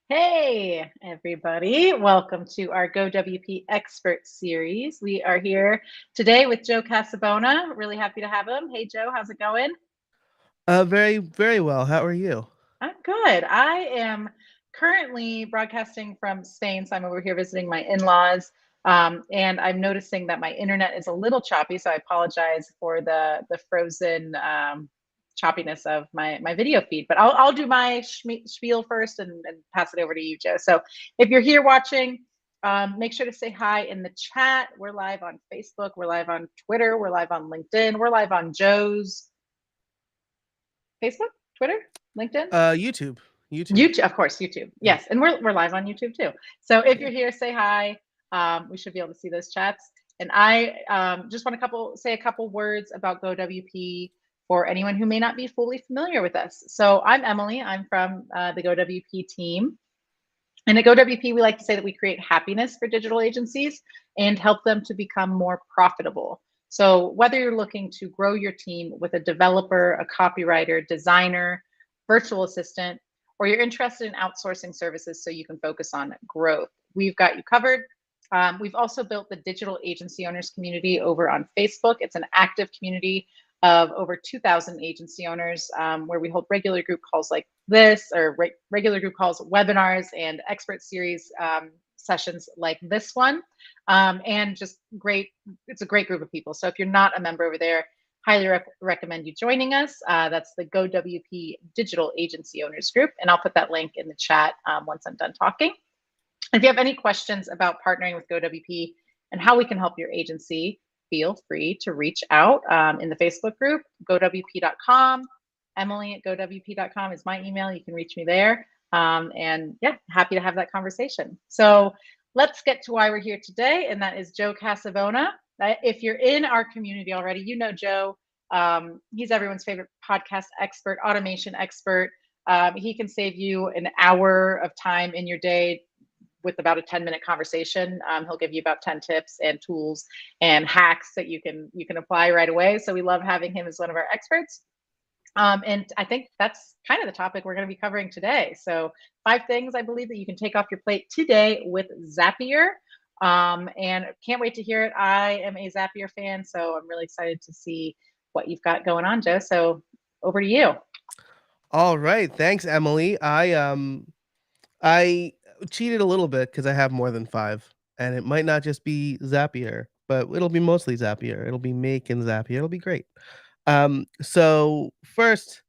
Hey, everybody. Welcome to our GoWP Expert Series. We are here today with Joe Casabona. Really happy to have him. Hey, Joe, how's it going? Very, very well. How are you? I'm good. I am currently broadcasting from Spain, so I'm over here visiting my in-laws. And I'm noticing that my internet is a little choppy, so I apologize for the frozen choppiness of my video feed. But I'll do my spiel first and pass it over to you, Joe. So if you're here watching, make sure to say hi in the chat. We're live on Facebook, we're live on Twitter, we're live on LinkedIn, we're live on Joe's Facebook, Twitter, LinkedIn. YouTube. YouTube. YouTube, of course, YouTube. Yeah. Yes, and we're live on YouTube too. So if Yeah. you're here, say hi. We should be able to see those chats. And I just want to say a couple words about GoWP for anyone who may not be fully familiar with us. So I'm Emily. I'm from the GoWP team. And at GoWP, we like to say that we create happiness for digital agencies and help them to become more profitable. So whether you're looking to grow your team with a developer, a copywriter, designer, virtual assistant, or you're interested in outsourcing services so you can focus on growth, we've got you covered. We've also built the digital agency owners community over on Facebook. It's an active community of over 2,000 agency owners where we hold regular group calls like this, or regular group calls, webinars, and expert series sessions like this one. And just great, it's a great group of people. So if you're not a member over there, highly recommend you joining us. That's the GoWP Digital Agency Owners Group. And I'll put that link in the chat once I'm done talking. If you have any questions about partnering with GoWP and how we can help your agency, feel free to reach out in the Facebook group, gowp.com. Emily at gowp.com is my email. You can reach me there. And yeah, happy to have that conversation. So let's get to why we're here today, and that is Joe Casabona. If you're in our community already, you know Joe. He's everyone's favorite podcast expert, automation expert. He can save you an hour of time in your day with about a 10-minute conversation. He'll give you about 10 tips and tools and hacks that you can apply right away. So we love having him as one of our experts. And I think that's kind of the topic we're going to be covering today. So 5 things I believe that you can take off your plate today with Zapier. And can't wait to hear it. I am a Zapier fan, so I'm really excited to see what you've got going on, Joe. So over to you. All right. Thanks, Emily. I cheated a little bit because I have more than 5, and it might not just be Zapier, but it'll be mostly Zapier. It'll be Make and Zapier. It'll be great. So first,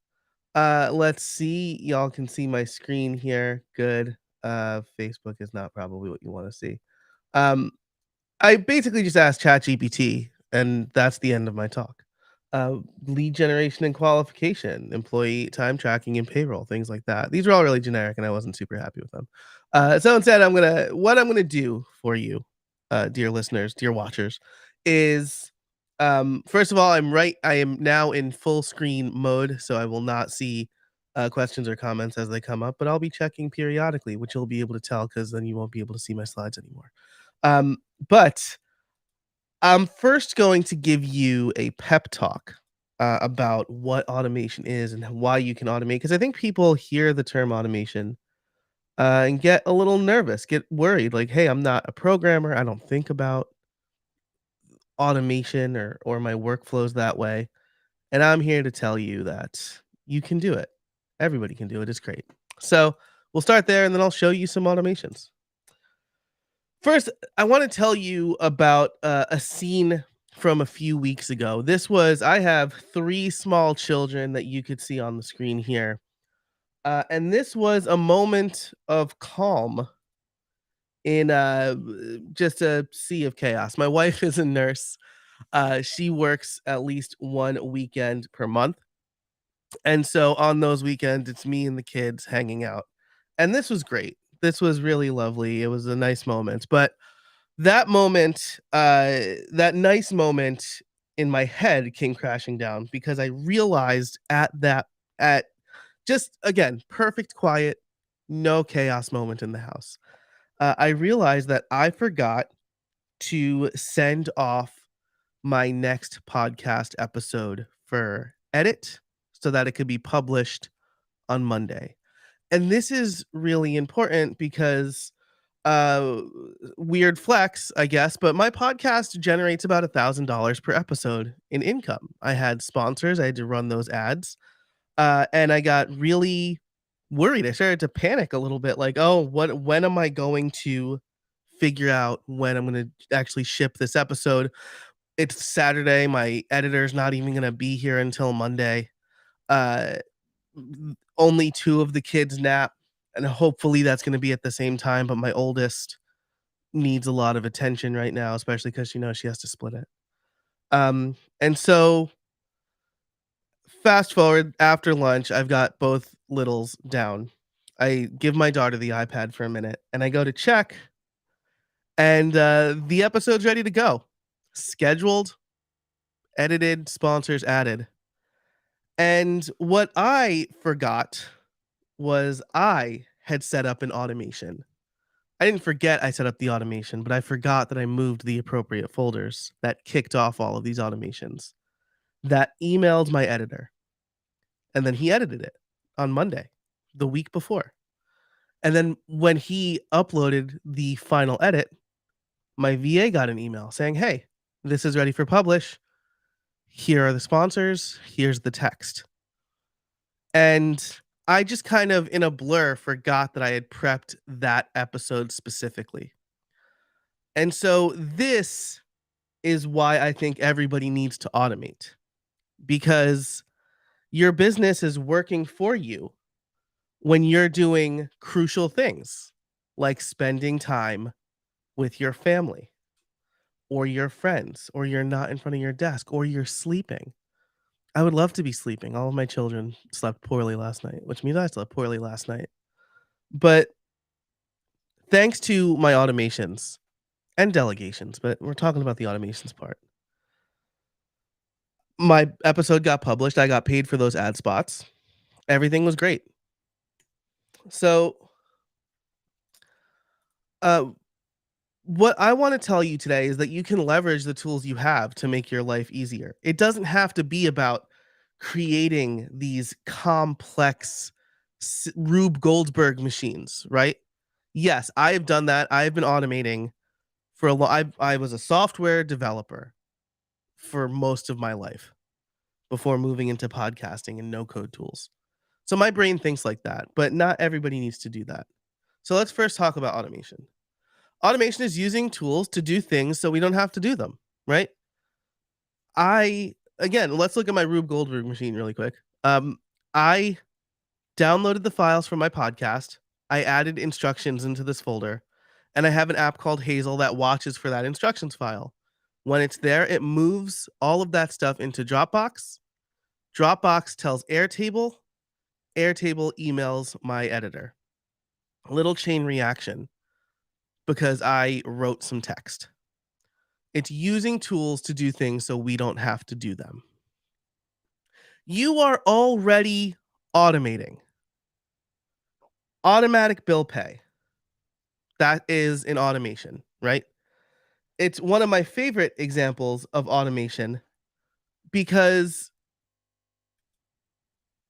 let's see. Y'all can see my screen here. Good. Facebook is not probably what you want to see. Um, I basically just asked ChatGPT, and that's the end of my talk. Lead generation and qualification, employee time tracking and payroll, things like that. These are all really generic, and I wasn't super happy with them. So instead, what I'm gonna do for you, dear listeners, dear watchers, is first of all, I am now in full screen mode, so I will not see questions or comments as they come up, but I'll be checking periodically, which you'll be able to tell because then you won't be able to see my slides anymore. But I'm first going to give you a pep talk about what automation is and why you can automate. Because I think people hear the term automation and get a little nervous, get worried, like, "Hey, I'm not a programmer. I don't think about automation or my workflows that way." And I'm here to tell you that you can do it. Everybody can do it. It's great. So we'll start there, and then I'll show you some automations. First, I want to tell you about a scene from a few weeks ago. I have 3 small children that you could see on the screen here. And this was a moment of calm in just a sea of chaos. My wife is a nurse. She works at least one weekend per month. And so on those weekends, it's me and the kids hanging out. And this was great. This was really lovely. It was a nice moment. But that moment, that nice moment in my head came crashing down because I realized at just again, perfect quiet, no chaos moment in the house. I realized that I forgot to send off my next podcast episode for edit so that it could be published on Monday. And this is really important because uh weird flex, I guess, but my podcast generates about $1,000 per episode in income. I had sponsors, I had to run those ads. And I got really worried. I started to panic a little bit, like, oh, when am I going to figure out when I'm going to actually ship this episode? It's Saturday. My editor's not even going to be here until Monday. Uh, Only two of the kids nap, and hopefully that's going to be at the same time. But my oldest needs a lot of attention right now, especially because she has to split it. And so fast forward after lunch, I've got both littles down. I give my daughter the iPad for a minute, and I go to check, and the episode's ready to go, scheduled, edited, sponsors added. And what I forgot was I had set up an automation. I didn't forget I set up the automation, but I forgot that I moved the appropriate folders that kicked off all of these automations. That emailed my editor, and then he edited it on Monday, the week before. And then when he uploaded the final edit, my VA got an email saying, "Hey, this is ready for publish. Here are the sponsors. Here's the text." And I just kind of in a blur forgot that I had prepped that episode specifically. And so this is why I think everybody needs to automate, because your business is working for you when you're doing crucial things like spending time with your family or your friends, or you're not in front of your desk, or you're sleeping. I would love to be sleeping. All of my children slept poorly last night, which means I slept poorly last night. But thanks to my automations and delegations, but we're talking about the automations part. My episode got published. I got paid for those ad spots. Everything was great. So, uh, what I want to tell you today is that you can leverage the tools you have to make your life easier. It doesn't have to be about creating these complex Rube Goldberg machines, right? Yes, I've done that. I've been automating for a long. I was a software developer for most of my life before moving into podcasting and no code tools. So my brain thinks like that, but not everybody needs to do that. So let's first talk about automation. Automation is using tools to do things so we don't have to do them, right? Again, let's look at my Rube Goldberg machine really quick. I downloaded the files from my podcast. I added instructions into this folder, and I have an app called Hazel that watches for that instructions file. When it's there, it moves all of that stuff into Dropbox. Dropbox tells Airtable. Airtable emails my editor. A little chain reaction because I wrote some text. It's using tools to do things so we don't have to do them. You are already automating. Automatic bill pay. That is an automation, right? It's one of my favorite examples of automation because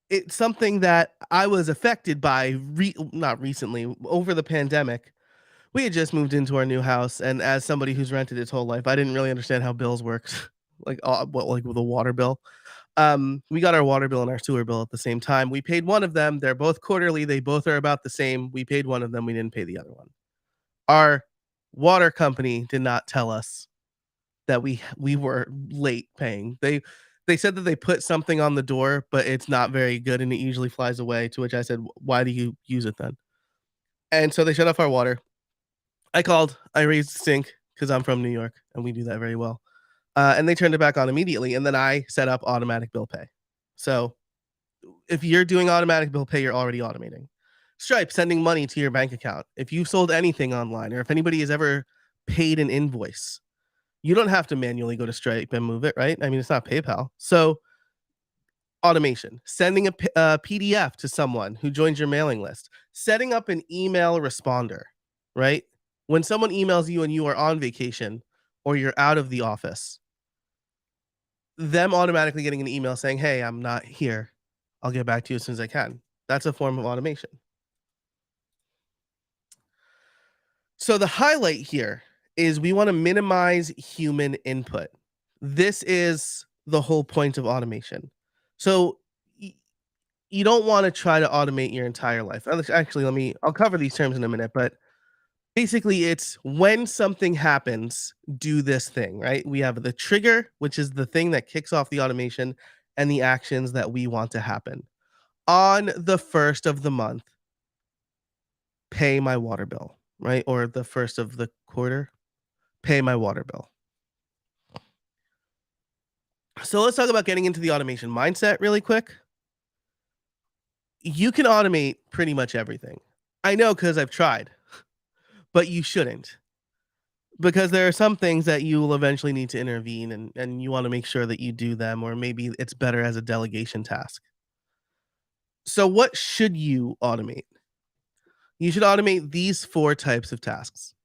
it's something that I was affected by not recently, over the pandemic. We had just moved into our new house, and as somebody who's rented its whole life, I didn't really understand how bills worked, like with a water bill. We got our water bill and our sewer bill at the same time. We paid one of them. They're both quarterly. They both are about the same. We paid one of them. We didn't pay the other one. Our water company did not tell us that we were late paying. They said that they put something on the door, but it's not very good and it usually flies away. To which I said, "Why do you use it then?" And so they shut off our water. I called. I raised the sink because I'm from New York and we do that very well. And they turned it back on immediately. And then I set up automatic bill pay. So if you're doing automatic bill pay, you're already automating. Stripe sending money to your bank account. If you sold anything online, or if anybody has ever paid an invoice, you don't have to manually go to Stripe and move it, right? I mean, it's not PayPal. So automation, sending a PDF to someone who joins your mailing list, setting up an email responder, right? When someone emails you and you are on vacation or you're out of the office, them automatically getting an email saying, "Hey, I'm not here. I'll get back to you as soon as I can." That's a form of automation. So the highlight here is we want to minimize human input. This is the whole point of automation. So you don't want to try to automate your entire life. Actually, I'll cover these terms in a minute, but basically it's when something happens, do this thing, right? We have the trigger, which is the thing that kicks off the automation, and the actions that we want to happen. On the first of the month, pay my water bill, right? Or the first of the quarter, pay my water bill. So let's talk about getting into the automation mindset really quick. You can automate pretty much everything. I know because I've tried, but you shouldn't. Because there are some things that you will eventually need to intervene and you want to make sure that you do them, or maybe it's better as a delegation task. So, what should you automate? You should automate these 4 types of tasks.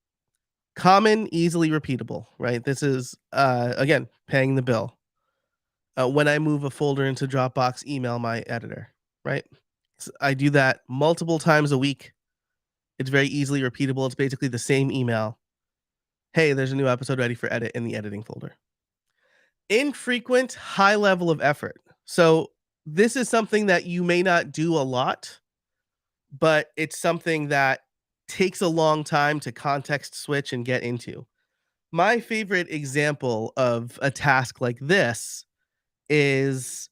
Common, easily repeatable, right? This is, again, paying the bill. When I move a folder into Dropbox, email my editor, right? I do that multiple times a week. It's very easily repeatable. It's basically the same email. Hey, there's a new episode ready for edit in the editing folder. Infrequent, high level of effort. So this is something that you may not do a lot, but it's something that takes a long time to context switch and get into. My favorite example of a task like this is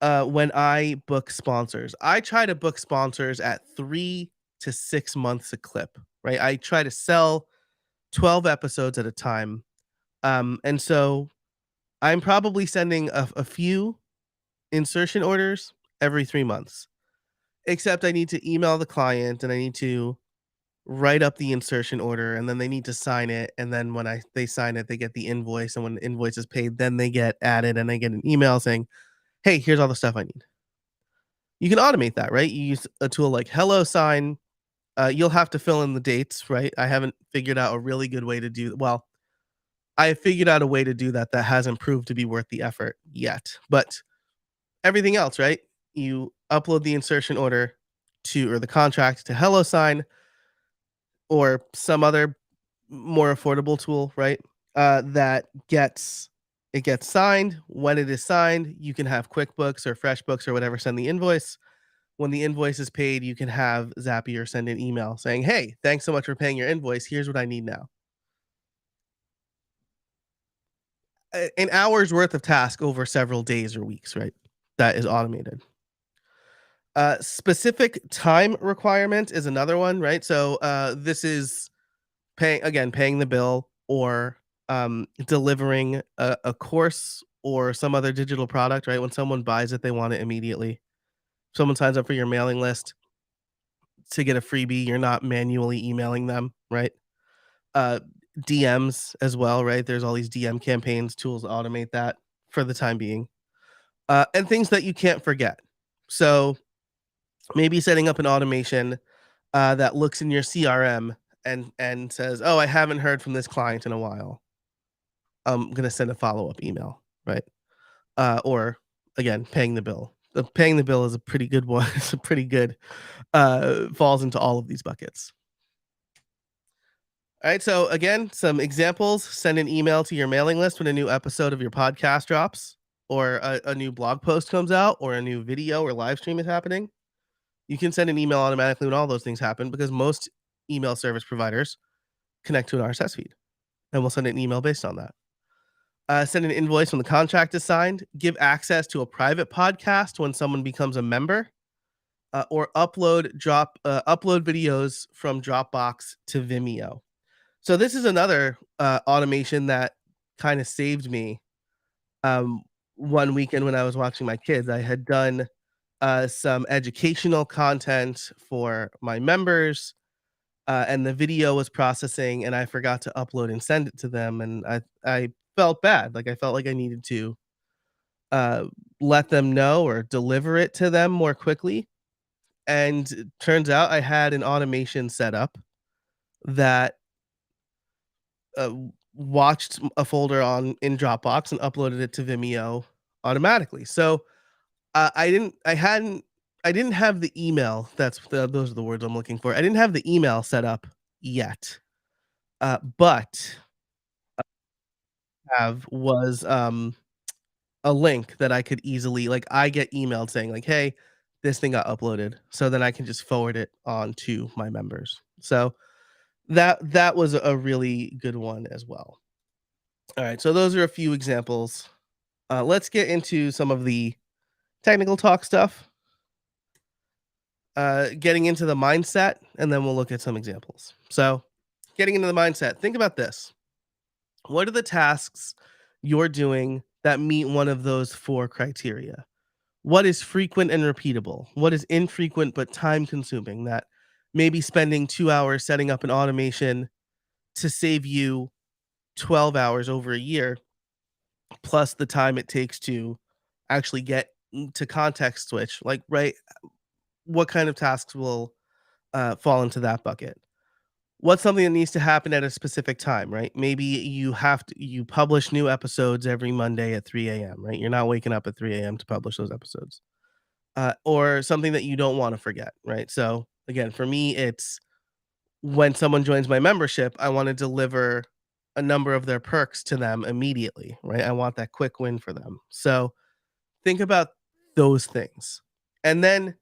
when I book sponsors. I try to book sponsors at 3 to 6 months a clip, right? I try to sell 12 episodes at a time. And so I'm probably sending a few insertion orders every 3 months. Except I need to email the client and I need to write up the insertion order, and then they need to sign it, and then when they sign it, they get the invoice, and when the invoice is paid, then they get added and I get an email saying, "Hey, here's all the stuff I need." You can automate that, right? You use a tool like HelloSign. You'll have to fill in the dates, right? I haven't figured out a really good way to do well, I have figured out a way to do that that hasn't proved to be worth the effort yet. But everything else, right? You upload the insertion order to or the contract to HelloSign or some other more affordable tool, right? That gets signed. When it is signed, you can have QuickBooks or FreshBooks or whatever send the invoice. When the invoice is paid, you can have Zapier send an email saying, "Hey, thanks so much for paying your invoice. Here's what I need now." An hour's worth of task over several days or weeks, right? That is automated. Specific time requirement is another one, right? So this is paying the bill or delivering a course or some other digital product, right? When someone buys it, they want it immediately. Someone signs up for your mailing list to get a freebie, you're not manually emailing them, right? Uh, DMs as well, right? There's all these DM campaigns, tools to automate that for the time being. And things that you can't forget. So maybe setting up an automation that looks in your CRM and says, "Oh, I haven't heard from this client in a while. I'm gonna send a follow-up email," right? Or again, paying the bill. Paying the bill is a pretty good one. It's a pretty good falls into all of these buckets. All right. So again, some examples: send an email to your mailing list when a new episode of your podcast drops, or a new blog post comes out, or a new video or live stream is happening. You can send an email automatically when all those things happen because most email service providers connect to an RSS feed, and we'll send an email based on that. Send an invoice when the contract is signed. Give access to a private podcast when someone becomes a member, or upload videos from Dropbox to Vimeo. So this is another automation that kind of saved me. One weekend when I was watching my kids, I had done some educational content for my members, and the video was processing, and I forgot to upload and send it to them, and I felt bad. Like I felt like I needed to uh, let them know or deliver it to them more quickly. And it turns out I had an automation set up that uh, watched a folder on in Dropbox and uploaded it to Vimeo automatically. So I didn't have the email. Those are the words I'm looking for. I didn't have the email set up yet. But have was a link that I could easily like I get emailed saying like, "Hey, this thing got uploaded," so then I can just forward it on to my members. So that was a really good one as well. All right, so those are a few examples. Let's get into some of the technical talk stuff. Getting into the mindset, and then we'll look at some examples. So, getting into the mindset, think about this. What are the tasks you're doing that meet one of those four criteria? What is frequent and repeatable? What is infrequent but time consuming? That maybe spending 2 hours setting up an automation to save you 12 hours over a year, plus the time it takes to actually get to context switch. Like, right, what kind of tasks will fall into that bucket? What's something that needs to happen at a specific time, right? Maybe you publish new episodes every Monday at 3 a.m., right? You're not waking up at 3 a.m. to publish those episodes. Or something that you don't want to forget, right? So again, for me, it's when someone joins my membership, I want to deliver a number of their perks to them immediately, right? I want that quick win for them. So think about those things. And then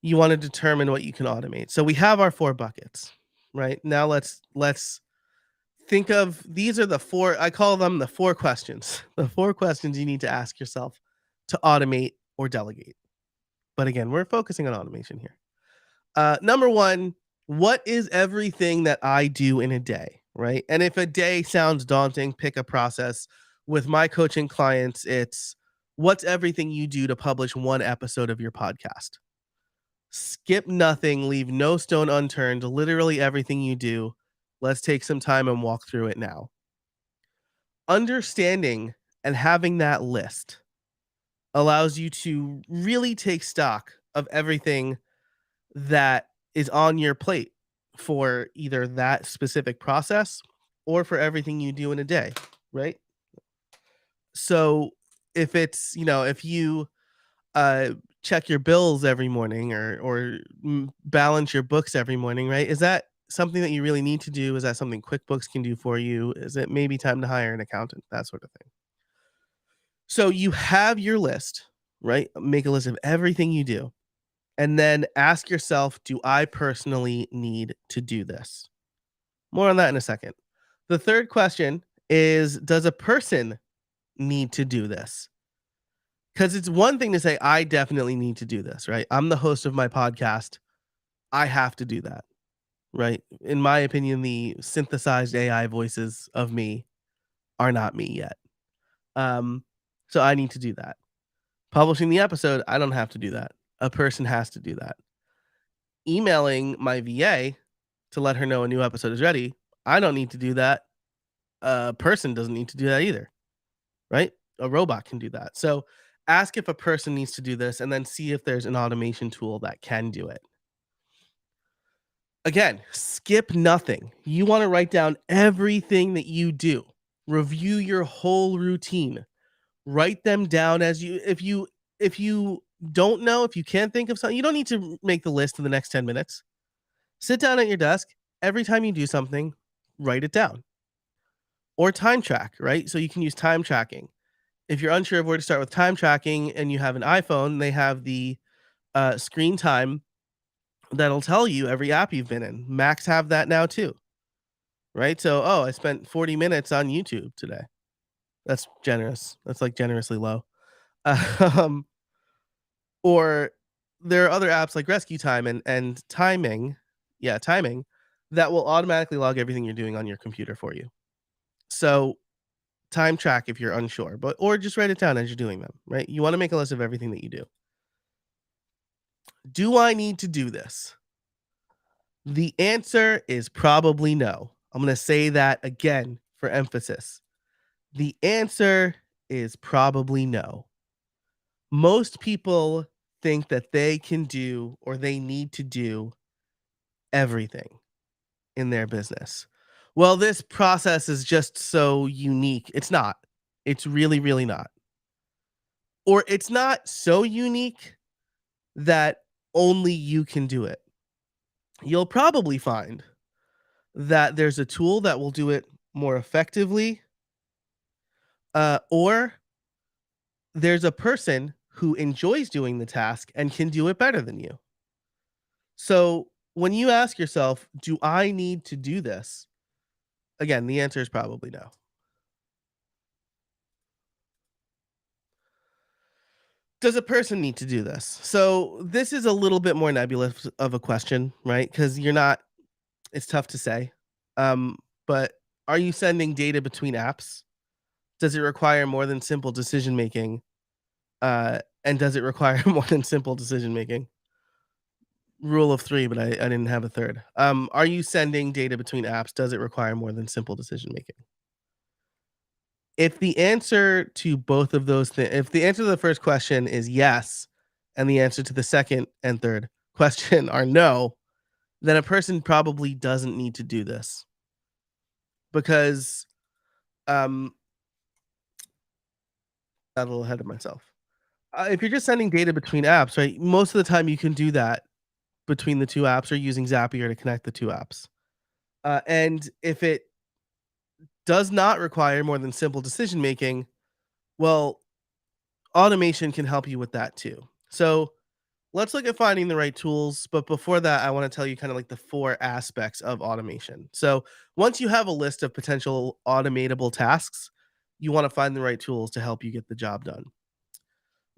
you want to determine what you can automate. So we have our four buckets, right? Now let's think of these are the four, I call them the four questions. The four questions you need to ask yourself to automate or delegate. But again, we're focusing on automation here. Number one, what is everything that I do in a day, right? And if a day sounds daunting, pick a process. With my coaching clients, it's what's everything you do to publish one episode of your podcast? Skip nothing, leave no stone unturned, literally everything you do. Let's take some time and walk through it now. Understanding and having that list allows you to really take stock of everything that is on your plate for either that specific process or for everything you do in a day, right? So if it's, if you uh check your bills every morning or balance your books every morning, right? Is that something that you really need to do? Is that something QuickBooks can do for you? Is it maybe time to hire an accountant? That sort of thing. So you have your list, right? Make a list of everything you do. And then ask yourself, do I personally need to do this? More on that in a second. The third question is, does a person need to do this? Because it's one thing to say, I definitely need to do this, right? I'm the host of my podcast. I have to do that, right? In my opinion, the synthesized AI voices of me are not me yet. So I need to do that. Publishing the episode, I don't have to do that. A person has to do that. Emailing my VA to let her know a new episode is ready, I don't need to do that. A person doesn't need to do that either, right? A robot can do that. So ask if a person needs to do this and then see if there's an automation tool that can do it. Again, skip nothing. You want to write down everything that you do. Review your whole routine. Write them down as if you don't know, if you can't think of something, you don't need to make the list in the next 10 minutes. Sit down at your desk. Every time you do something, write it down. Or time track, right? So you can use time tracking. If you're unsure of where to start with time tracking and you have an iPhone, they have the screen time that'll tell you every app you've been in. Macs have that now too, right? So, oh, I spent 40 minutes on YouTube today. That's generous. That's like generously low. Um, or there are other apps like Rescue Time and Timing, yeah, Timing, that will automatically log everything you're doing on your computer for you. So time track if you're unsure, but or just write it down as you're doing them, right? You want to make a list of everything that you do. Do I need to do this? The answer is probably no. I'm going to say that again for emphasis. The answer is probably no. Most people think that they can do or they need to do everything in their business. Well, this process is just so unique. It's not. It's really, really not. Or it's not so unique that only you can do it. You'll probably find that there's a tool that will do it more effectively, or there's a person who enjoys doing the task and can do it better than you. So when you ask yourself, do I need to do this? Again, the answer is probably no. Does a person need to do this? So this is a little bit more nebulous of a question, right? Because you're not, it's tough to say. Um, but are you sending data between apps? Does it require more than simple decision making? And does it require more than simple decision making? Rule of three, but I didn't have a third. Are you sending data between apps? Does it require more than simple decision making? If the answer to both of those things, if the answer to the first question is yes, and the answer to the second and third question are no, then a person probably doesn't need to do this because um, got a little ahead of myself. If you're just sending data between apps, right? Most of the time you can do that between the two apps or using Zapier to connect the two apps. And if it does not require more than simple decision making, well, automation can help you with that too. So let's look at finding the right tools. But before that, I want to tell you kind of like the four aspects of automation. So once you have a list of potential automatable tasks, you want to find the right tools to help you get the job done.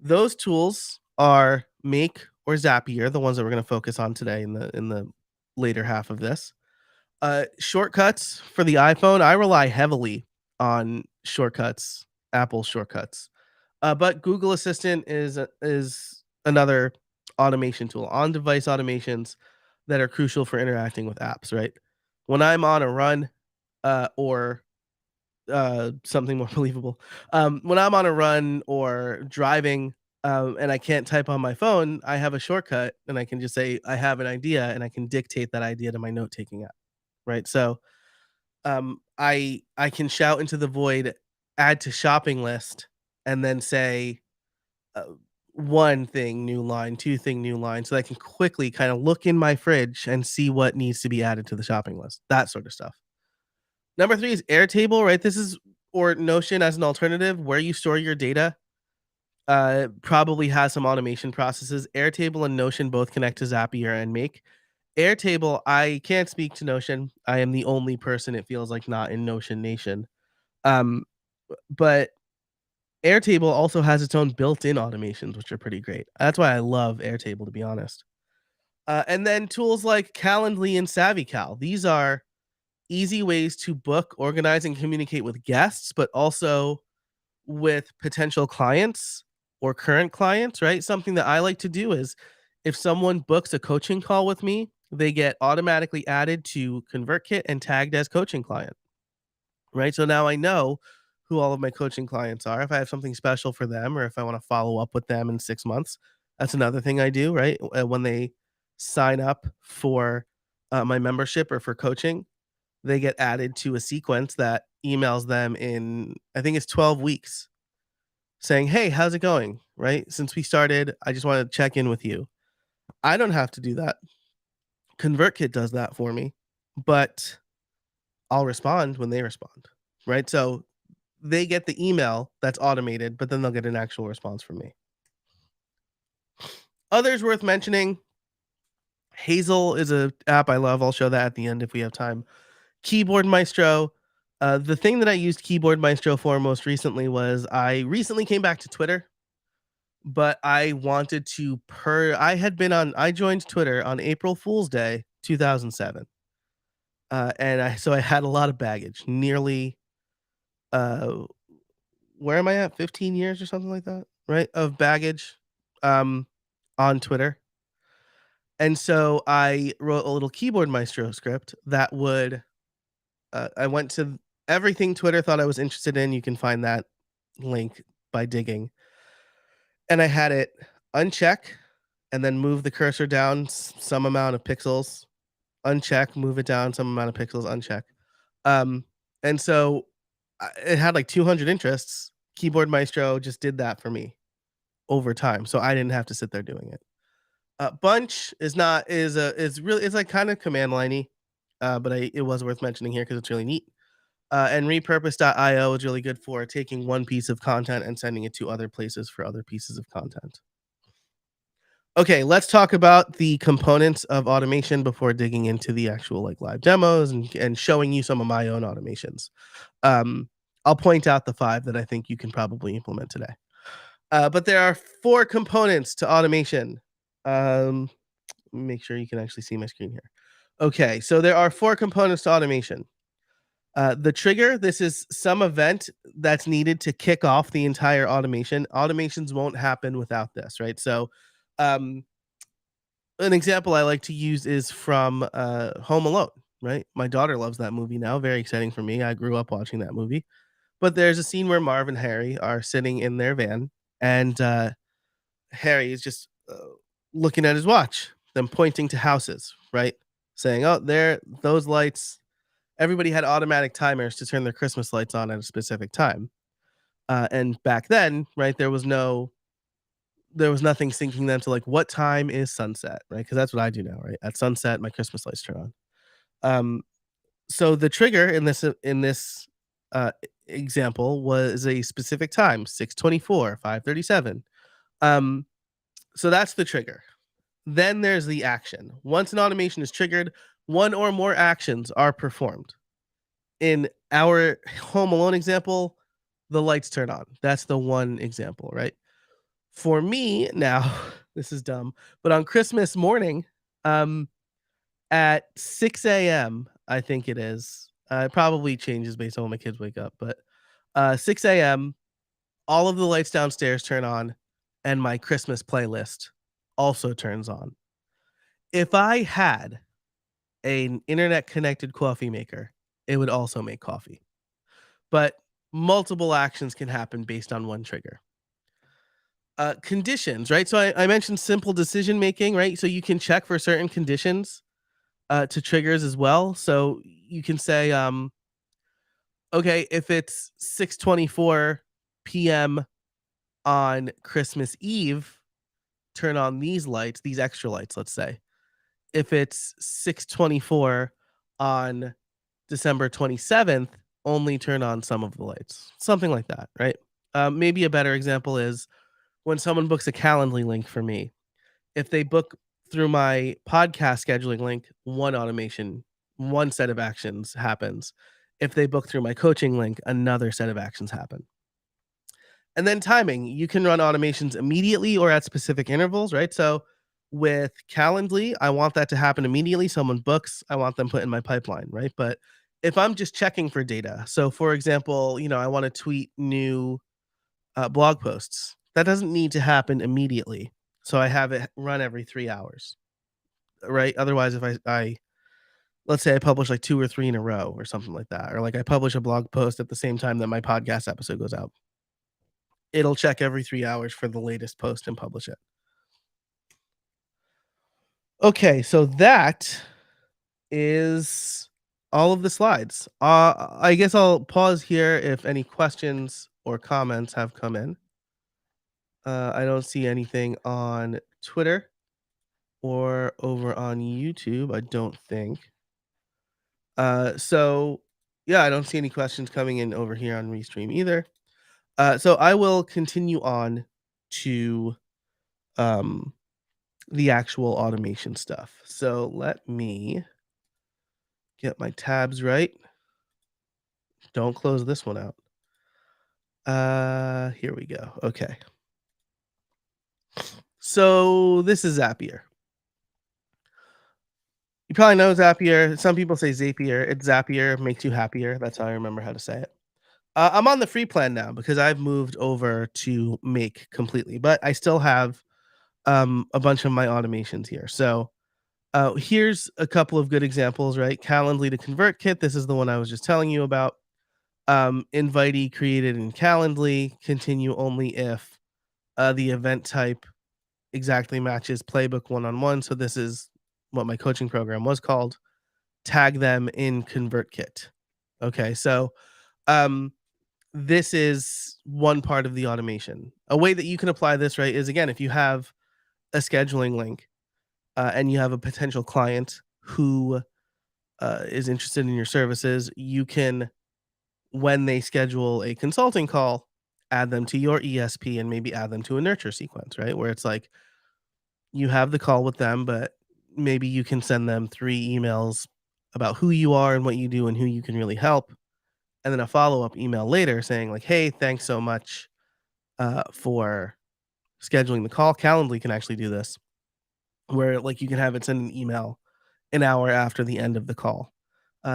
Those tools are Make or Zapier, the ones that we're going to focus on today in the later half of this. Shortcuts for the iPhone, I rely heavily on shortcuts, Apple shortcuts. But Google Assistant is another automation tool, on-device automations that are crucial for interacting with apps, right? When I'm on a run, or something more believable, when I'm on a run or driving, and I can't type on my phone, I have a shortcut and I can just say I have an idea and I can dictate that idea to my note-taking app, right? So I can shout into the void, add to shopping list, and then say uh, one thing, new line, two thing, new line, so I can quickly kind of look in my fridge and see what needs to be added to the shopping list. That sort of stuff. Number three is Airtable, right? This is or Notion as an alternative where you store your data. Probably has some automation processes. Airtable and Notion both connect to Zapier and Make. Airtable, I can't speak to Notion. I am the only person it feels like not in Notion Nation. Um, but Airtable also has its own built-in automations, which are pretty great. That's why I love Airtable, to be honest. And then tools like Calendly and SavvyCal. These are easy ways to book, organize, and communicate with guests, but also with potential clients or current clients, right? Something that I like to do is if someone books a coaching call with me, they get automatically added to ConvertKit and tagged as coaching client, right? So now I know who all of my coaching clients are. If I have something special for them or if I want to follow up with them in 6 months, that's another thing I do, right? When they sign up for my membership or for coaching, they get added to a sequence that emails them in, I think it's 12 weeks saying, "Hey, how's it going?" Right? Since we started, I just want to check in with you. I don't have to do that. ConvertKit does that for me, but I'll respond when they respond. Right? So they get the email that's automated, but then they'll get an actual response from me. Others worth mentioning, Hazel is a app I love. I'll show that at the end if we have time. Keyboard Maestro. The thing that I used Keyboard Maestro for most recently was I recently came back to Twitter, but I wanted to I joined Twitter on April Fool's Day 2007. So I had a lot of baggage, nearly uh where am I at? 15 years or something like that, right? Of baggage um on Twitter. And so I wrote a little Keyboard Maestro script that would I went to everything Twitter thought I was interested in. You can find that link by digging. And I had it uncheck and then move the cursor down some amount of pixels, uncheck, move it down some amount of pixels, uncheck. Um, and so it had like 200 interests. Keyboard Maestro just did that for me over time, so I didn't have to sit there doing it. Bunch is not is a is really it's like kind of command liney. but it was worth mentioning here because it's really neat. And repurpose.io is really good for taking one piece of content and sending it to other places for other pieces of content. Okay, let's talk about the components of automation before digging into the actual like live demos and showing you some of my own automations. Um, I'll point out the 5 that I think you can probably implement today. But there are 4 components to automation. Make sure you can actually see my screen here. Okay, so there are 4 components to automation. The trigger, this is some event that's needed to kick off the entire automation. Automations won't happen without this, right? So, um, an example I like to use is from Home Alone, right? My daughter loves that movie now. Very exciting for me. I grew up watching that movie. But there's a scene where Marv and Harry are sitting in their van, and Harry is just looking at his watch, then pointing to houses, right? Saying, "Oh, there, those lights." Everybody had automatic timers to turn their Christmas lights on at a specific time. And back then, right, there was nothing syncing them to like what time is sunset, right? Because that's what I do now, right? At sunset, my Christmas lights turn on. Um, so the trigger in this uh, example was a specific time, 6:24, 5:37. Um, so that's the trigger. Then there's the action. Once an automation is triggered, one or more actions are performed. In our Home Alone example, the lights turn on. That's the one example, right? For me now, this is dumb, but on Christmas morning, um, at 6 a.m., I think it is. It probably changes based on when my kids wake up, but 6 a.m., all of the lights downstairs turn on, and my Christmas playlist also turns on. If I had an internet connected coffee maker, it would also make coffee. But multiple actions can happen based on one trigger. Conditions, right? So I mentioned simple decision making, right? So you can check for certain conditions to triggers as well. So you can say, okay, if it's 6:24 p.m. on Christmas Eve, turn on these lights, these extra lights, let's say. If it's 6:24 on December 27th, only turn on some of the lights. Something like that, right? Maybe a better example is when someone books a Calendly link for me. If they book through my podcast scheduling link, one automation, one set of actions happens. If they book through my coaching link, another set of actions happen. And then timing, you can run automations immediately or at specific intervals, right? So with Calendly, I want that to happen immediately. Someone books, I want them put in my pipeline, right? But if I'm just checking for data, so for example, I want to tweet new blog posts, that doesn't need to happen immediately. So I have it run every 3 hours, right? Otherwise, if I let's say I publish like 2 or 3 in a row or something like that, or like I publish a blog post at the same time that my podcast episode goes out, it'll check every 3 hours for the latest post and publish it. Okay, so that is all of the slides. I guess I'll pause here if any questions or comments have come in. I don't see anything on Twitter or over on YouTube, I don't think. So yeah, I don't see any questions coming in over here on Restream either. So I will continue on to the actual automation stuff. So let me get my tabs right. Don't close this one out. Here we go. Okay. So this is Zapier. You probably know Zapier. Some people say Zapier. It's Zapier, makes you happier. That's how I remember how to say it. I'm on the free plan now because I've moved over to Make completely, but I still have a bunch of my automations here. So here's a couple of good examples, right? Calendly to ConvertKit. This is the one I was just telling you about. Invitee created in Calendly. Continue only if the event type exactly matches Playbook one-on-one. So this is what my coaching program was called. Tag them in ConvertKit. Okay, so this is one part of the automation. A way that you can apply this, right, is again, if you have a scheduling link and you have a potential client who is interested in your services, you can, when they schedule a consulting call, add them to your ESP and maybe add them to a nurture sequence, right? Where it's like you have the call with them, but maybe you can send them 3 emails about who you are and what you do and who you can really help, and then a follow-up email later saying like, "Hey, thanks so much, for scheduling the call." Calendly can actually do this, where, like, you can have it send an email an hour after the end of the call.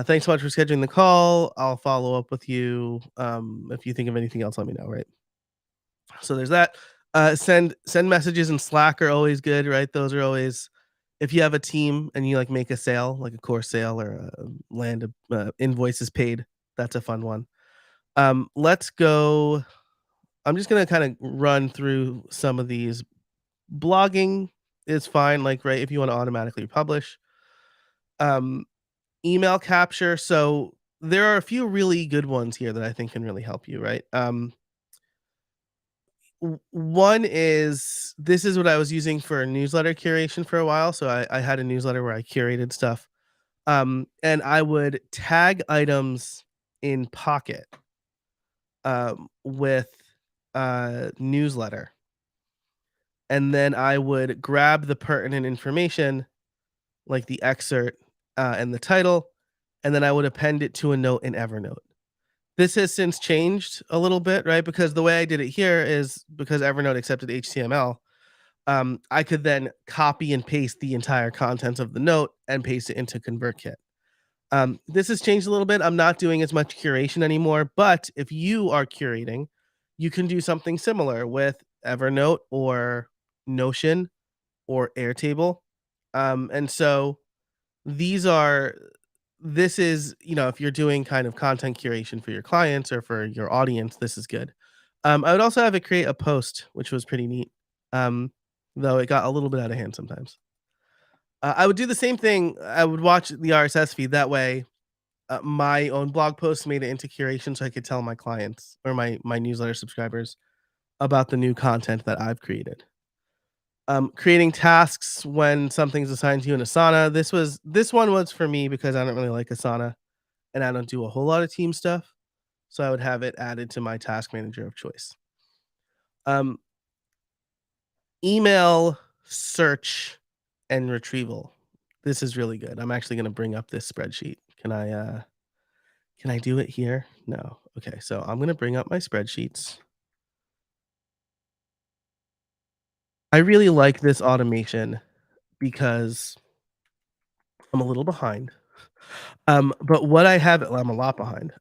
"Thanks so much for scheduling the call. I'll follow up with you. If you think of anything else, let me know," right? So there's that. Send messages in Slack are always good, right? Those are always, if you have a team and you like make a sale, like a core sale or a land of invoices paid, that's a fun one. Let's go. I'm just gonna kind of run through some of these. Blogging is fine, like right if you want to automatically publish. Um, Email capture. So there are a few really good ones here that I think can really help you, right? One is, this is what I was using for newsletter curation for a while. So I had a newsletter where I curated stuff. And I would tag items in Pocket with newsletter. And then I would grab the pertinent information, like the excerpt and the title, and then I would append it to a note in Evernote. This has since changed a little bit, right? Because the way I did it here is because Evernote accepted HTML. I could then copy and paste the entire contents of the note and paste it into ConvertKit. This has changed a little bit. I'm not doing as much curation anymore, but if you are curating, you can do something similar with Evernote or Notion or Airtable. And so these are, this is, if you're doing kind of content curation for your clients or for your audience, this is good. I would also have it create a post, which was pretty neat. Though it got a little bit out of hand sometimes. I would do the same thing. I would watch the RSS feed. That way, my own blog posts made it into curation, so I could tell my clients or my newsletter subscribers about the new content that I've created. Creating tasks when something's assigned to you in Asana. This one was for me because I don't really like Asana and I don't do a whole lot of team stuff. So I would have it added to my task manager of choice. Um, Email search and retrieval. This is really good. I'm actually going to bring up this spreadsheet. Can I do it here? No. Okay, so I'm going to bring up my spreadsheets. I really like this automation because I'm a little behind. But what I have, well, I'm a lot behind.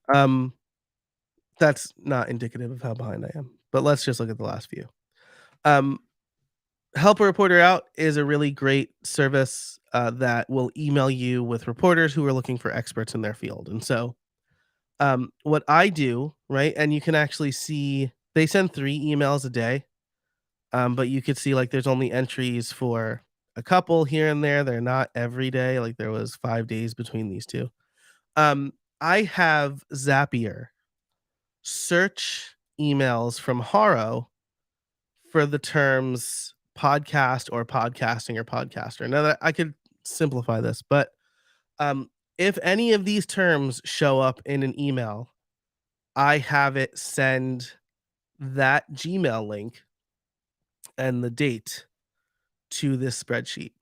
That's not indicative of how behind I am. But let's just look at the last few. Um, Help a Reporter Out is a really great service that will email you with reporters who are looking for experts in their field. And so, what I do, right, and you can actually see they send 3 emails a day, but you could see like there's only entries for a couple here and there. They're not every day. Like there was 5 days between these two. I have Zapier search emails from Haro for the terms podcast or podcasting or podcaster. Now that I could simplify this, but if any of these terms show up in an email, I have it send that Gmail link and the date to this spreadsheet.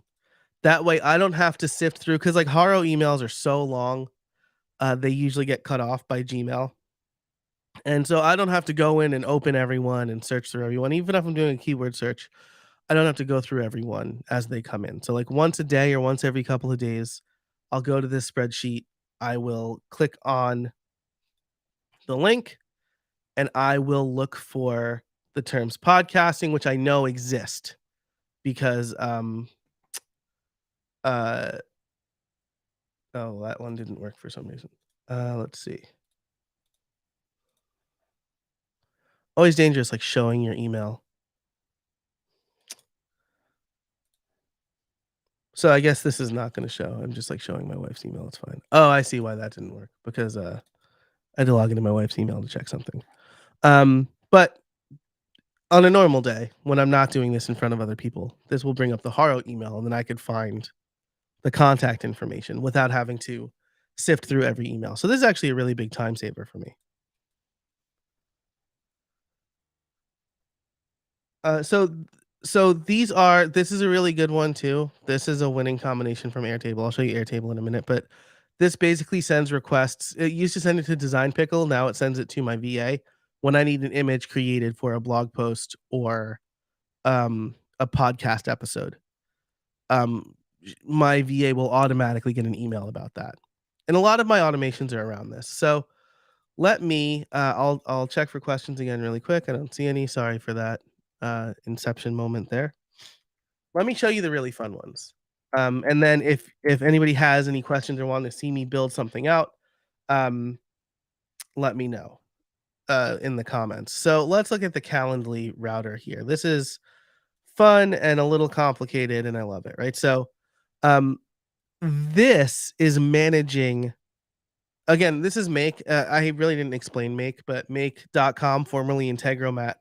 That way I don't have to sift through, because like Haro emails are so long, they usually get cut off by Gmail. And so I don't have to go in and open everyone and search through everyone. Even if I'm doing a keyword search, I don't have to go through everyone as they come in. So like once a day or once every couple of days, I'll go to this spreadsheet. I will click on the link and I will look for the terms podcasting, which I know exist because uh oh, that one didn't work for some reason. Let's see. Always dangerous, like showing your email. So I guess this is not going to show. I'm just like showing my wife's email. It's fine. Oh, I see why that didn't work, because I had to log into my wife's email to check something. But on a normal day, when I'm not doing this in front of other people, this will bring up the Haro email, and then I could find the contact information without having to sift through every email. So this is actually a really big time saver for me. Uh, so so this is a really good one too. This is a winning combination from Airtable. I'll show you Airtable in a minute, but this basically sends requests. It used to send it to Design Pickle. Now it sends it to my VA when I need an image created for a blog post or a podcast episode. Um, my VA will automatically get an email about that. And a lot of my automations are around this. So let me I'll check for questions again really quick. I don't see any. Sorry for that inception moment there. Let me show you the really fun ones. And then if anybody has any questions or want to see me build something out, um, let me know in the comments. So let's look at the Calendly router here. This is fun and a little complicated, and I love it. Right. So um, this is managing. Again, this is Make. I really didn't explain Make, but Make.com, formerly Integromat,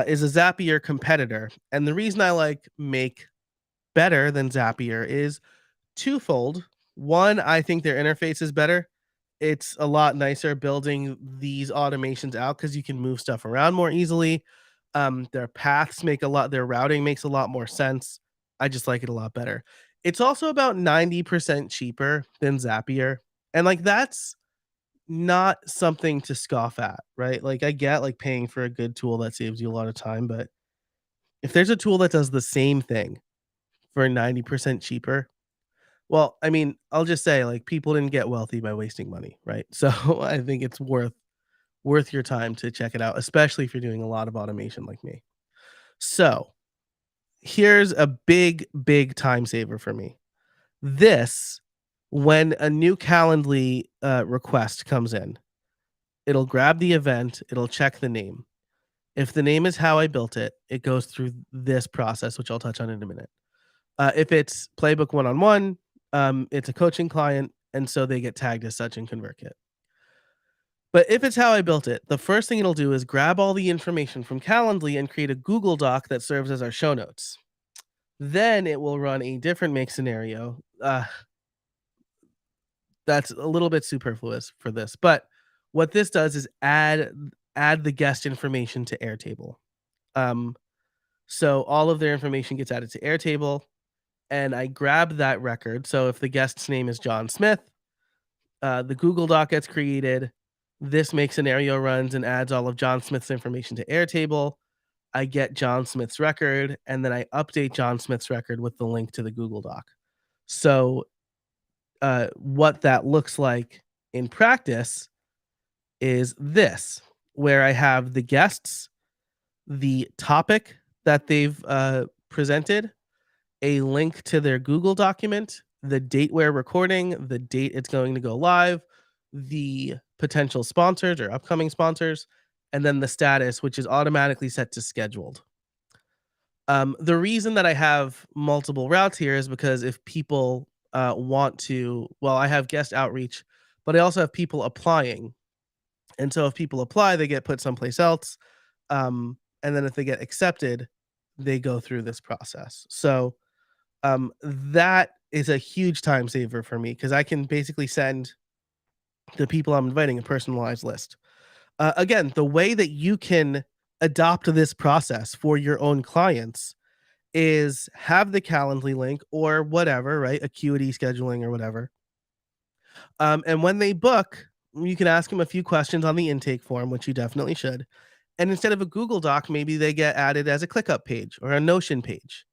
is a Zapier competitor. And the reason I like Make better than Zapier is twofold. One, I think their interface is better. It's a lot nicer building these automations out because you can move stuff around more easily. Their paths make a lot, their routing makes a lot more sense. I just like it a lot better. It's also about 90% cheaper than Zapier. And like that's not something to scoff at, right? Like I get like paying for a good tool that saves you a lot of time, but if there's a tool that does the same thing for 90% cheaper, well, I mean, I'll just say like people didn't get wealthy by wasting money, right? So I think it's worth your time to check it out, especially if you're doing a lot of automation like me. So, here's a big time saver for me. This when a new Calendly request comes in, it'll grab the event, it'll check the name. If the name is how I built it, it goes through this process, which I'll touch on in a minute. If it's Playbook one-on-one, it's a coaching client, and so they get tagged as such in ConvertKit. But if it's how I built it, the first thing it'll do is grab all the information from Calendly and create a Google Doc that serves as our show notes. Then it will run a different make scenario. That's a little bit superfluous for this, but what this does is add the guest information to Airtable. Um, so all of their information gets added to Airtable, and I grab that record. So if the guest's name is John Smith, the Google Doc gets created. This make scenario runs and adds all of John Smith's information to Airtable. I get John Smith's record, and then I update John Smith's record with the link to the Google Doc. So what that looks like in practice is this, where I have the guests, the topic that they've presented, a link to their Google document, the date we're recording, the date it's going to go live, the potential sponsors or upcoming sponsors, and then the status, which is automatically set to scheduled. The reason that I have multiple routes here is because if people want to, well, I have guest outreach, but I also have people applying. And so if people apply, they get put someplace else. And then if they get accepted, they go through this process. So that is a huge time saver for me because I can basically send the people I'm inviting a personalized list. Again, the way that you can adopt this process for your own clients is have the Calendly link or whatever, right? Acuity scheduling or whatever. And when they book, you can ask them a few questions on the intake form, which you definitely should. And instead of a Google Doc, maybe they get added as a ClickUp page or a Notion page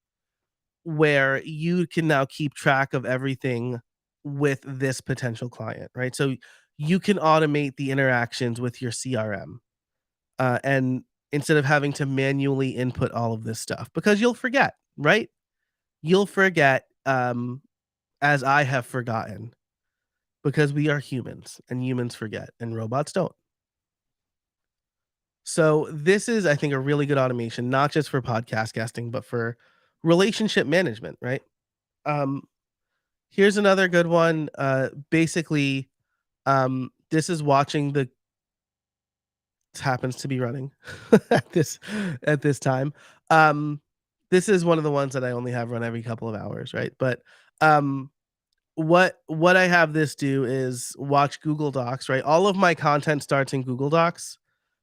where you can now keep track of everything with this potential client, right? So you can automate the interactions with your CRM. And instead of having to manually input all of this stuff, because you'll forget, right? You'll forget, as I have forgotten, because we are humans and humans forget and robots don't. So this is, I think, a really good automation, not just for podcast guesting, but for relationship management, right? Um, Here's another good one. Basically, this is watching the happens to be running at this time. This is one of the ones that I only have run every couple of hours, right? But what I have this do is watch Google Docs, right? All of my content starts in Google Docs,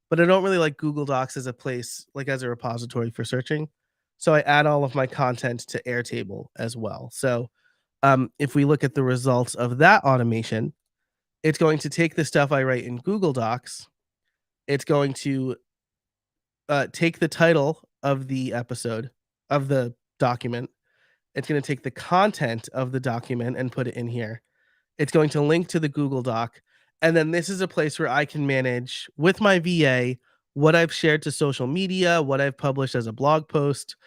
but I don't really like Google Docs as a place, like as a repository for searching. So I add all of my content to Airtable as well. So if we look at the results of that automation, it's going to take the stuff I write in Google Docs. It's going to take the title of the episode of the document. It's going to take the content of the document and put it in here. It's going to link to the Google Doc. And then this is a place where I can manage with my VA what I've shared to social media, what I've published as a blog post,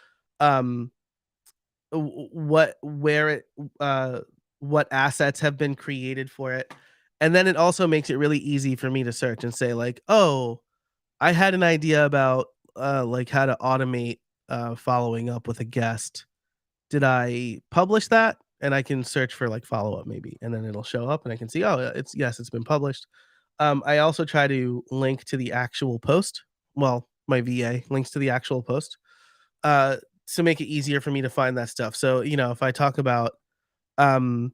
um, what where it what assets have been created for it. And then it also makes it really easy for me to search and say like, "Oh, I had an idea about like how to automate following up with a guest. Did I publish that?" And I can search for like follow up maybe, and then it'll show up, and I can see, oh, it's yes, it's been published. I also try to link to the actual post. Well, my VA links to the actual post uh, to make it easier for me to find that stuff. So if I talk about um,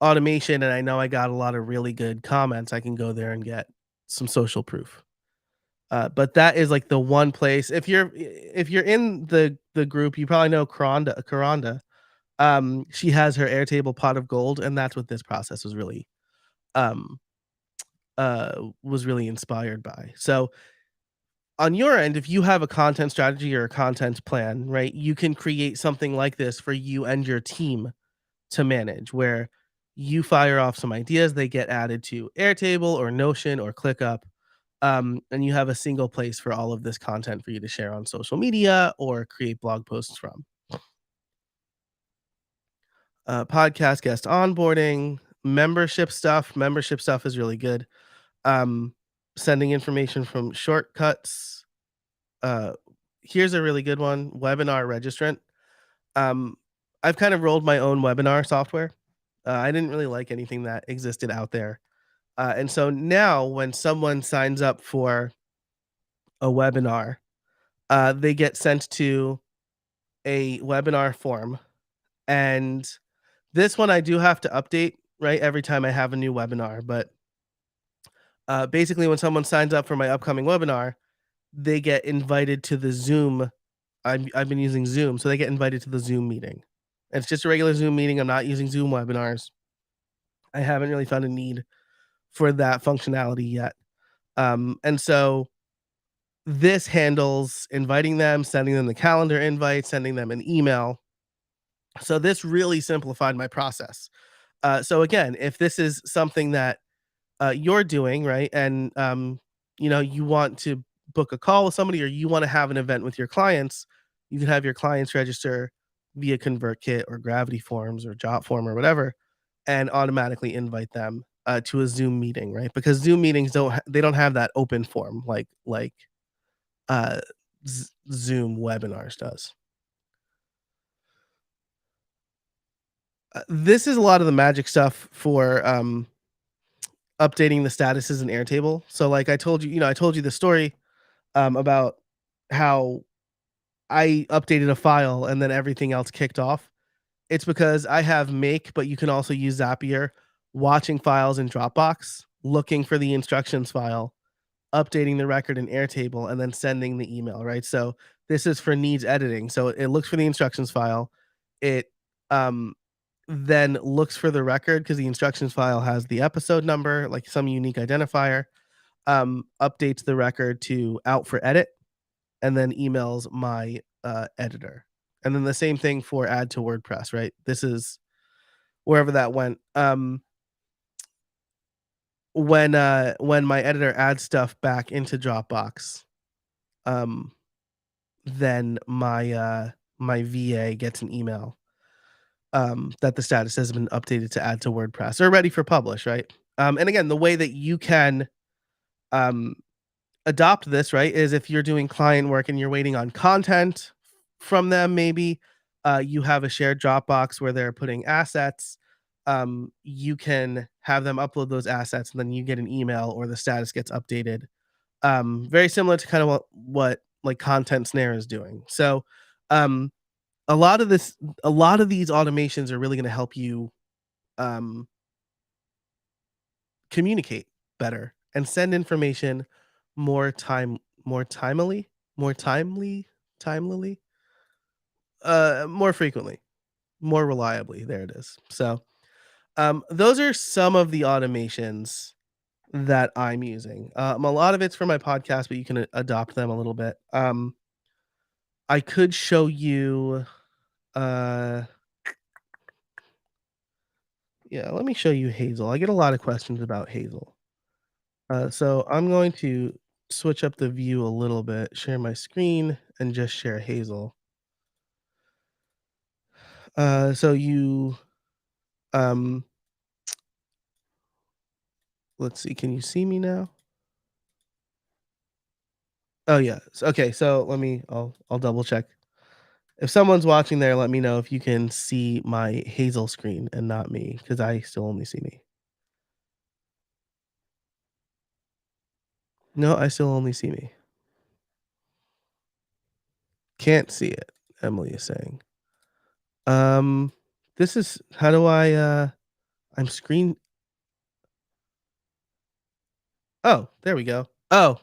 automation and I know I got a lot of really good comments, I can go there and get some social proof. But that is like the one place. If you're in the group, you probably know Karanda. She has her Airtable pot of gold, and that's what this process um was really inspired by. So on your end, if you have a content strategy or a content plan, right, you can create something like this for you and your team to manage, where you fire off some ideas, they get added to Airtable or Notion or ClickUp, and you have a single place for all of this content for you to share on social media or create blog posts from. Podcast guest onboarding, membership stuff is really good. Um, Sending information from shortcuts. Uh, Here's a really good one: webinar registrant. Um, I've kind of rolled my own webinar software. I didn't really like anything that existed out there, and so now when someone signs up for a webinar, they get sent to a webinar form, and this one I do have to update right every time I have a new webinar. But basically, when someone signs up for my upcoming webinar, they get invited to the Zoom. I've been using Zoom, so they get invited to the Zoom meeting. It's just a regular Zoom meeting. I'm not using Zoom webinars. I haven't really found a need for that functionality yet. And so this handles inviting them, sending them the calendar invite, sending them an email. So this really simplified my process. So again, if this is something that you're doing, right, and you want to book a call with somebody or you want to have an event with your clients, you can have your clients register via ConvertKit or Gravity Forms or Jotform or whatever, and automatically invite them to a Zoom meeting, right? Because Zoom meetings don't have that open form like uh, Zoom webinars does. This is a lot of the magic stuff for updating the statuses in Airtable. So like I told you, I told you the story about how I updated a file and then everything else kicked off. It's because I have Make, but you can also use Zapier, watching files in Dropbox, looking for the instructions file, updating the record in Airtable, and then sending the email, right? So this is for needs editing. So it looks for the instructions file. It um, then looks for the record because the instructions file has the episode number, like some unique identifier, updates the record to out for edit, and then emails my editor. And then the same thing for add to WordPress, right? This is wherever that went. When my editor adds stuff back into Dropbox, um, then my VA gets an email that the status has been updated to add to WordPress or ready for publish, right? And again, the way that you can um, adopt this, right, is if you're doing client work and you're waiting on content from them, maybe you have a shared Dropbox where they're putting assets. You can have them upload those assets, and then you get an email or the status gets updated. Very similar to kind of what like Content Snare is doing. So, um, a lot of these automations are really going to help you um, communicate better and send information more time more timely more timely timely more frequently, more reliably. There it is. So, those are some of the automations that I'm using. A lot of it's for my podcast, but you can adopt them a little bit. I could show you, uh, yeah, let me show you Hazel. I get a lot of questions about Hazel. So I'm going to switch up the view a little bit, share my screen, and just share Hazel. So um, let's see, can you see me now? Oh yeah. Okay, so I'll double check. If someone's watching there, let me know if you can see my Hazel screen and not me, because I still only see me. No, I still only see me. Can't see it, Emily is saying. Um, this is how do I'm screen Oh, there we go. Oh,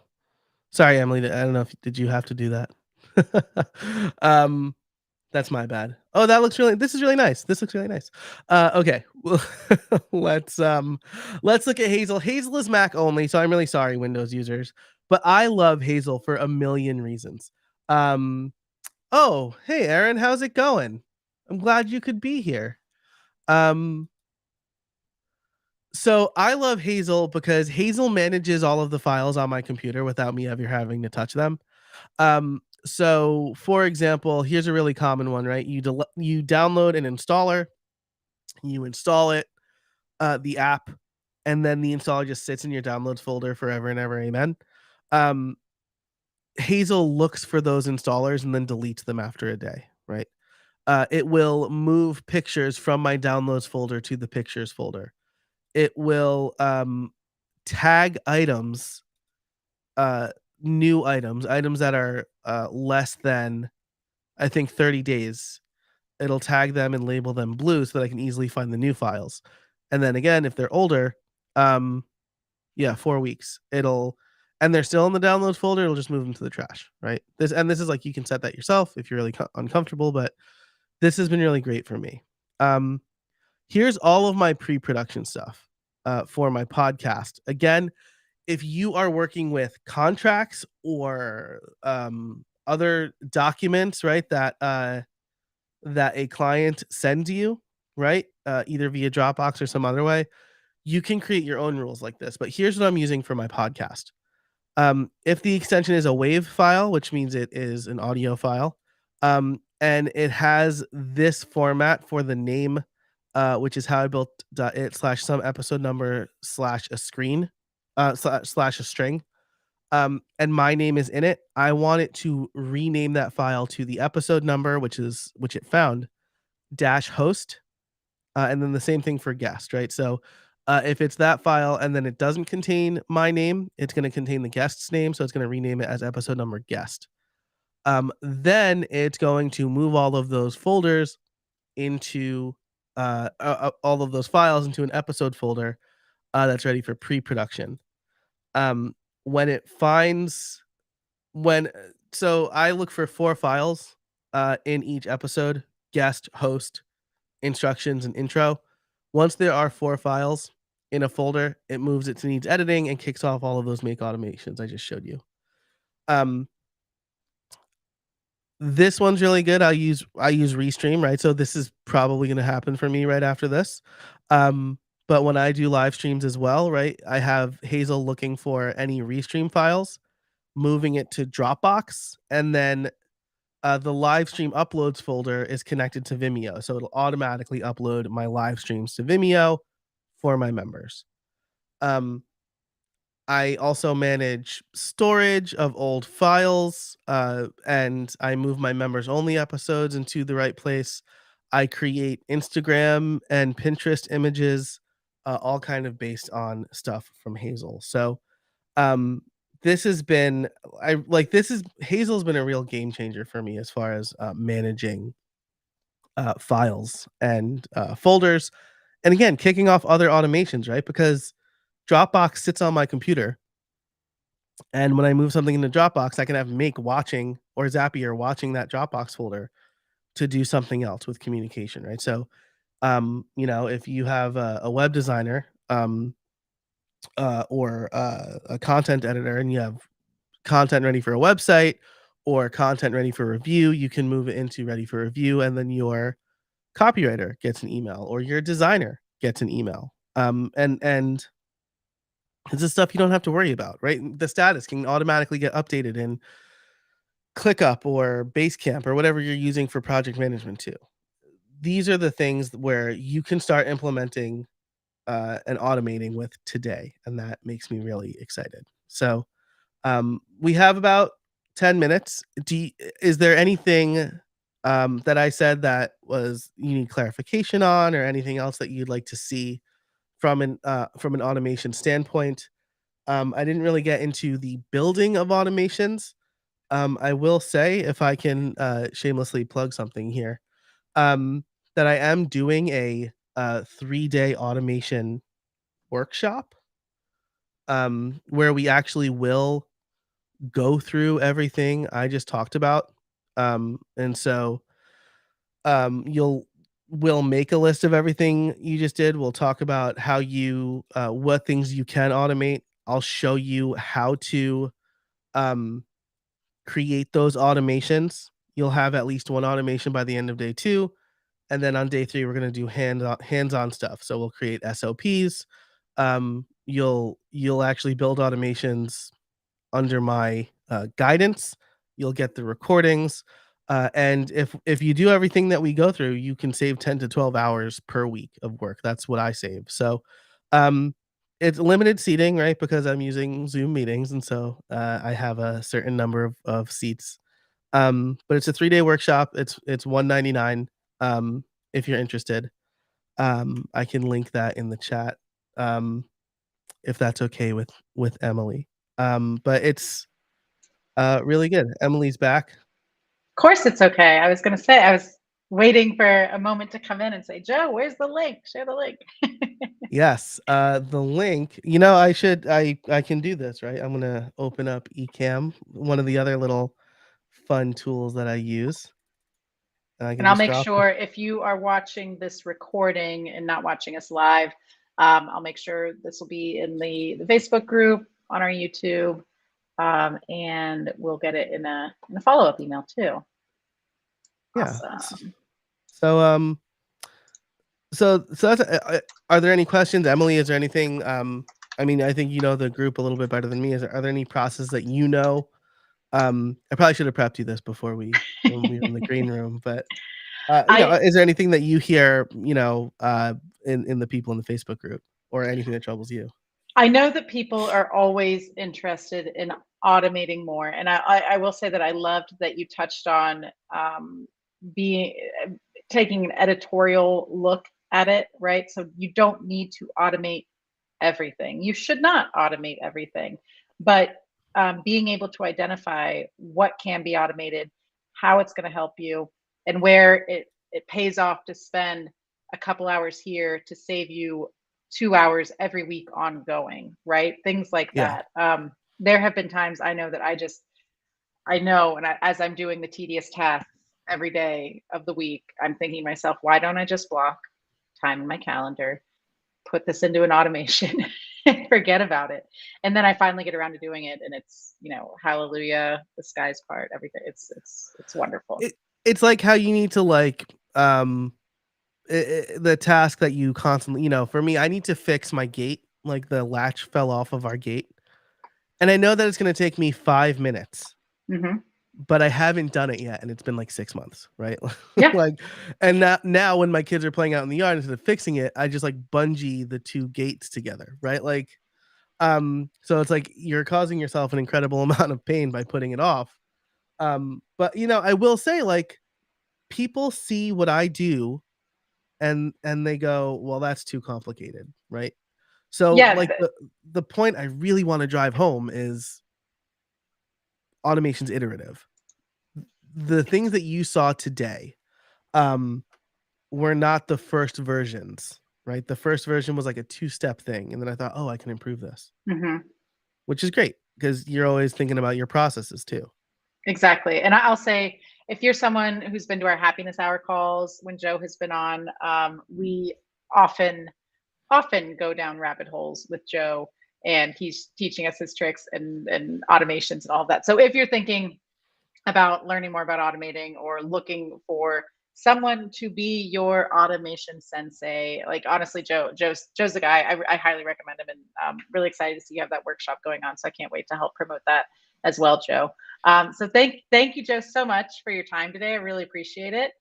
sorry, Emily. I don't know if did you have to do that? um, that's my bad. Oh, this is really nice. This looks really nice. Okay. Well, let's look at Hazel. Hazel is Mac only, so I'm really sorry, Windows users. But I love Hazel for a million reasons. Um, oh, hey Aaron, how's it going? I'm glad you could be here. Um, so I love Hazel because Hazel manages all of the files on my computer without me ever having to touch them. So for example, here's a really common one, right? You download an installer, you install it, the app, and then the installer just sits in your downloads folder forever and ever. Amen. Um, Hazel looks for those installers and then deletes them after a day, right? It will move pictures from my downloads folder to the pictures folder. It will tag items, uh, new items that are less than I think 30 days. It'll tag them and label them blue so that I can easily find the new files. And then again, if they're older, um, yeah, 4 weeks. And they're still in the downloads folder. It'll just move them to the trash, right? This is like you can set that yourself if you're really uncomfortable, but this has been really great for me. Um, Here's all of my pre-production stuff for my podcast. Again, if you are working with contracts or other documents, right, that a client sends you, right, either via Dropbox or some other way, you can create your own rules like this. But here's what I'm using for my podcast. If the extension is a WAV file, which means it is an audio file, and it has this format for the name, which is how I built it slash some episode number slash a screen, slash a string, and my name is in it. I want it to rename that file to the episode number, which it found dash host, and then the same thing for guest, right? So if it's that file and then it doesn't contain my name, it's going to contain the guest's name. So it's going to rename it as episode number guest. Then it's going to move all of those folders into all of those files into an episode folder that's ready for pre-production. Um, when it finds when so I look for 4 files in each episode: guest, host, instructions, and intro. Once there are 4 files in a folder, it moves it to needs editing and kicks off all of those make automations I just showed you. Um, this one's really good. I use Restream, right? So this is probably going to happen for me right after this. But when I do live streams as well, right? I have Hazel looking for any Restream files, moving it to Dropbox, and then the live stream uploads folder is connected to Vimeo. So it'll automatically upload my live streams to Vimeo for my members. I also manage storage of old files, and I move my members only episodes into the right place. I create Instagram and Pinterest images, all kind of based on stuff from Hazel. So um, this has been Hazel's been a real game changer for me as far as managing files and folders And again, kicking off other automations, right? Because Dropbox sits on my computer, and when I move something into Dropbox, I can have Make watching or Zapier watching that Dropbox folder to do something else with communication, right? So, if you have a web designer, or a content editor, and you have content ready for a website or content ready for review, you can move it into ready for review, and then your copywriter gets an email or your designer gets an email. And this is stuff you don't have to worry about, right? The status can automatically get updated in ClickUp or Basecamp or whatever you're using for project management too. These are the things where you can start implementing and automating with today, and that makes me really excited. So, we have about 10 minutes. Is there anything that I said that was you need clarification on, or anything else that you'd like to see from an automation standpoint? I didn't really get into the building of automations. I will say, if I can shamelessly plug something here, um, that I am doing a 3-day automation workshop, where we actually will go through everything I just talked about. And so you'll we'll make a list of everything you just did. We'll talk about how you what things you can automate. I'll show you how to um create those automations. You'll have at least one automation by the end of day 2, and then on day 3 we're going to do hands-on stuff. So we'll create SOPs. You'll actually build automations under my guidance. You'll get the recordings, and if you do everything that we go through, you can save 10 to 12 hours per week of work. That's what I save. So, um, it's limited seating, right? Because I'm using Zoom meetings, and so I have a certain number of seats. But it's a 3-day workshop. It's 199. If you're interested, I can link that in the chat. Um, if that's okay with Emily. But it's really good. Emily's back. Of course it's okay. I was going to say, I was waiting for a moment to come in and say, Joe, where's the link? Share the link. Yes, the link, I can do this, right? I'm gonna open up Ecamm, one of the other little fun tools that I use, and I can And I'll just make drop it. sure if you are watching this recording and not watching us live, I'll make sure this will be in the Facebook group on our YouTube, and we'll get it in a follow-up email too. Yeah. Awesome. So, so that's are there any questions? Emily, is there anything, I mean, I think you know the group a little bit better than me. Are there any processes that you know? I probably should have prepped you this before when we were in the green room, but I is there anything that you hear, in the people in the Facebook group, or anything that troubles you? I know that people are always interested in automating more, and I will say that I loved that you touched on being taking an editorial look at it, right? So you don't need to automate everything. You should not automate everything, but being able to identify what can be automated, how it's going to help you, and where it pays off to spend a couple hours here to save you 2 hours every week ongoing, right? Things like Yeah. that. There have been times I know that I know, and as I'm doing the tedious tasks every day of the week, I'm thinking to myself, why don't I just block time in my calendar, put this into an automation and forget about it? And then I finally get around to doing it, and it's, hallelujah, the sky's part, everything. It's wonderful. It's like how you need to, like, the task that you constantly, for me, I need to fix my gate, like the latch fell off of our gate, and I know that it's gonna take me 5 minutes, Hmm. but I haven't done it yet, and it's been, like, 6 months, right? Yeah. Like, and now when my kids are playing out in the yard, instead of fixing it, I just, like, bungee the 2 gates together, right? Like, so it's like you're causing yourself an incredible amount of pain by putting it off. But, I will say, like, people see what I do, and they go, "Well, that's too complicated," right? So, Yeah. like, the point I really wanna drive home is automation's iterative. The things that you saw today, um, were not the first versions. right? The first version was like a two-step thing, and then I thought, "Oh, I can improve this," Hmm. which is great because you're always thinking about your processes too. Exactly. And I'll say, if you're someone who's been to our happiness hour calls when Joe has been on, we often go down rabbit holes with Joe, and he's teaching us his tricks and automations and all of that. So if you're thinking about learning more about automating or looking for someone to be your automation sensei, like honestly, Joe's the guy. I highly recommend him, and really excited to see you have that workshop going on. So I can't wait to help promote that as well, Joe. So thank you, Joe, so much for your time today. I really appreciate it.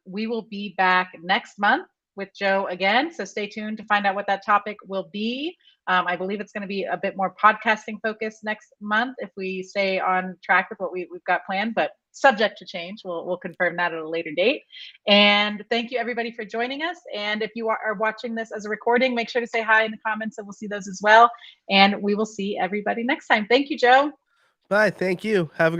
We will be back next month with Joe again. So stay tuned to find out what that topic will be. I believe it's going to be a bit more podcasting focused next month if we stay on track with what we've got planned, but subject to change. We'll confirm that at a later date. And thank you, everybody, for joining us. And if you are watching this as a recording, make sure to say hi in the comments and we'll see those as well. And we will see everybody next time. Thank you, Joe. Bye. Thank you. Have a